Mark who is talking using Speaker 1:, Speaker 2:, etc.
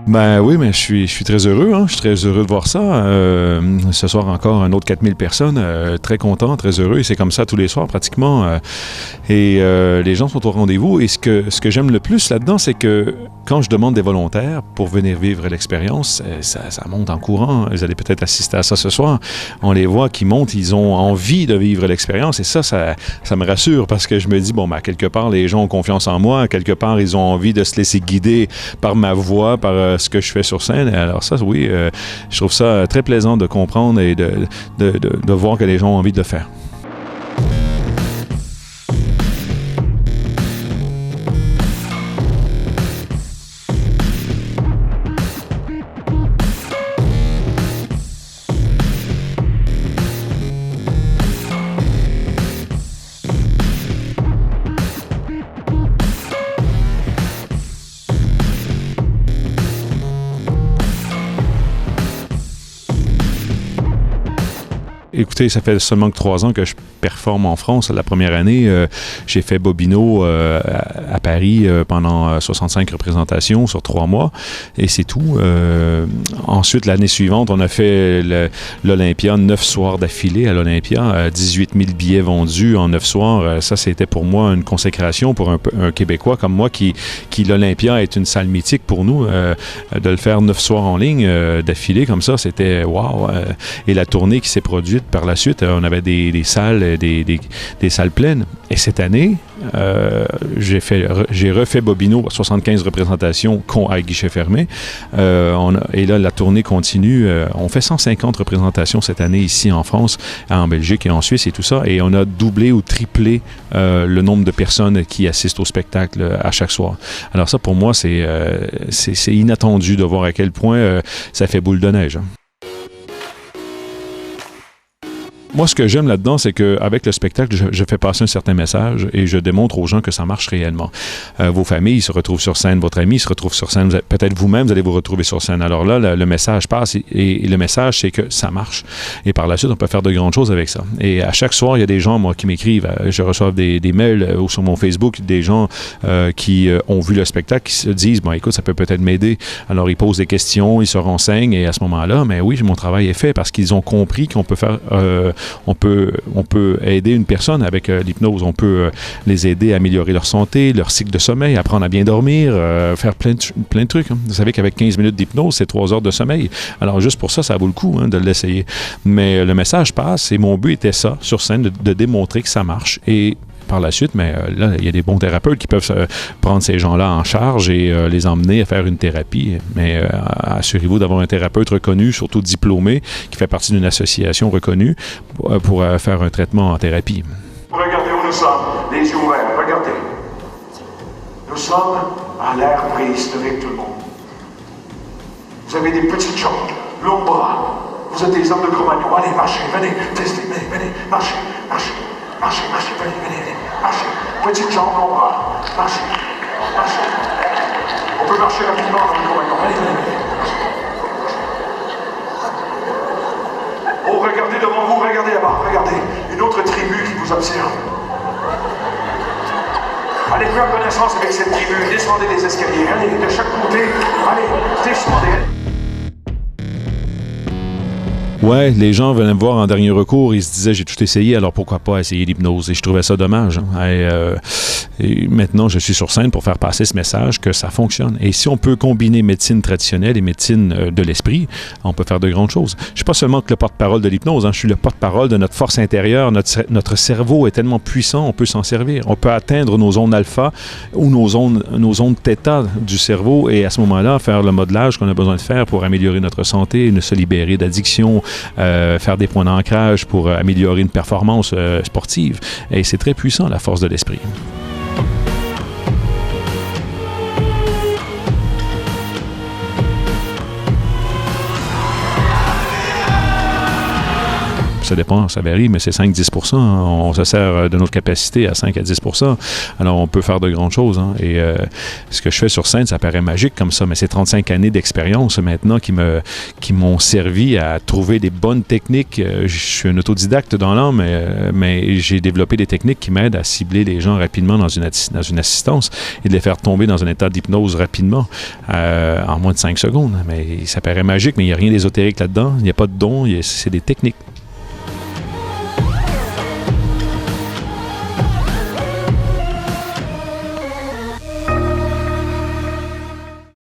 Speaker 1: Ben oui, mais je suis très heureux, hein? Je suis très heureux de voir ça. Ce soir encore, un autre 4000 personnes, très content, très heureux. Et c'est comme ça tous les soirs pratiquement. Les gens sont au rendez-vous. Et ce que j'aime le plus là-dedans, c'est que quand je demande des volontaires pour venir vivre l'expérience, ça monte en courant. Vous allez peut-être assister à ça ce soir. On les voit qui montent, ils ont envie de vivre l'expérience. Et ça me rassure parce que je me dis, bon, ben, quelque part, les gens ont confiance en moi. Quelque part, ils ont envie de se laisser guider par ma voix, par ce que je fais sur scène. Alors ça, oui, je trouve ça très plaisant de comprendre et de voir que les gens ont envie de le faire. Écoutez, ça fait seulement que 3 ans que je performe en France. La première année, j'ai fait Bobino à Paris pendant 65 représentations sur 3 mois et c'est tout. Ensuite, l'année suivante, on a fait l'Olympia 9 soirs d'affilée à l'Olympia, 18 000 billets vendus en 9 soirs. Ça, c'était pour moi une consécration pour un Québécois comme moi qui l'Olympia est une salle mythique pour nous. De le faire 9 soirs en ligne d'affilée comme ça, c'était wow. Et la tournée qui s'est produite par la suite, on avait des salles, des salles pleines. Et cette année, j'ai refait Bobino, 75 représentations à guichet fermé. Et là, la tournée continue. On fait 150 représentations cette année ici en France, en Belgique et en Suisse et tout ça. Et on a doublé ou triplé le nombre de personnes qui assistent au spectacle à chaque soir. Alors ça, pour moi, c'est inattendu de voir à quel point ça fait boule de neige. Hein. Moi, ce que j'aime là-dedans, c'est qu'avec le spectacle, je fais passer un certain message et je démontre aux gens que ça marche réellement. Vos familles se retrouvent sur scène, votre ami se retrouve sur scène, peut-être vous-même, vous allez vous retrouver sur scène. Alors là, le message passe et le message, c'est que ça marche. Et par la suite, on peut faire de grandes choses avec ça. Et à chaque soir, il y a des gens, moi, qui m'écrivent. Je reçois des mails ou sur mon Facebook, des gens qui ont vu le spectacle, qui se disent, bon, écoute, ça peut peut-être m'aider. Alors, ils posent des questions, ils se renseignent et à ce moment-là, mais oui, mon travail est fait parce qu'ils ont compris qu'on peut faire... On peut aider une personne avec l'hypnose. On peut les aider à améliorer leur santé, leur cycle de sommeil, apprendre à bien dormir, faire plein de trucs. Hein. Vous savez qu'avec 15 minutes d'hypnose, c'est 3 heures de sommeil. Alors, juste pour ça, ça vaut le coup de l'essayer. Mais le message passe et mon but était ça, sur scène, de démontrer que ça marche. Et par la suite, mais là, il y a des bons thérapeutes qui peuvent prendre ces gens-là en charge et les emmener à faire une thérapie. Mais assurez-vous d'avoir un thérapeute reconnu, surtout diplômé, qui fait partie d'une association reconnue pour faire un traitement en thérapie.
Speaker 2: Regardez où nous sommes, les yeux ouverts, regardez. Nous sommes à l'ère préhistorique, tout le monde. Vous avez des petites jambes, longs bras. Vous êtes des hommes de Cro-Magnon. Allez, marchez, venez, testez, venez, marchez, marchez. Marchez, venez, marchez. Petite jambe, long bras. Marchez. On peut marcher rapidement dans le Cro-Magnon. Venez. Oh, regardez devant vous, regardez là-bas, regardez. Une autre tribu qui vous observe. Allez faire connaissance avec cette tribu. Descendez les escaliers. Allez, de chaque côté. Allez, descendez.
Speaker 1: Ouais, les gens venaient me voir en dernier recours, ils se disaient j'ai tout essayé, alors pourquoi pas essayer l'hypnose? Et je trouvais ça dommage. Hein. Et maintenant, je suis sur scène pour faire passer ce message que ça fonctionne. Et si on peut combiner médecine traditionnelle et médecine de l'esprit, on peut faire de grandes choses. Je ne suis pas seulement que le porte-parole de l'hypnose, hein, je suis le porte-parole de notre force intérieure. Notre cerveau est tellement puissant, on peut s'en servir. On peut atteindre nos zones alpha ou nos zones θ du cerveau et à ce moment-là, faire le modelage qu'on a besoin de faire pour améliorer notre santé, se libérer d'addiction, faire des points d'ancrage pour améliorer une performance sportive. Et c'est très puissant, la force de l'esprit. ça dépend, ça varie, mais c'est 5-10 %. On se sert de notre capacité à 5 à 10 %. Alors, on peut faire de grandes choses. Hein. Et ce que je fais sur scène, ça paraît magique comme ça, mais c'est 35 années d'expérience maintenant qui m'ont servi à trouver des bonnes techniques. Je suis un autodidacte dans l'âme, mais j'ai développé des techniques qui m'aident à cibler les gens rapidement dans une assistance et de les faire tomber dans un état d'hypnose rapidement, en moins de 5 secondes. Mais ça paraît magique, mais il n'y a rien d'ésotérique là-dedans. Il n'y a pas de don, c'est des techniques.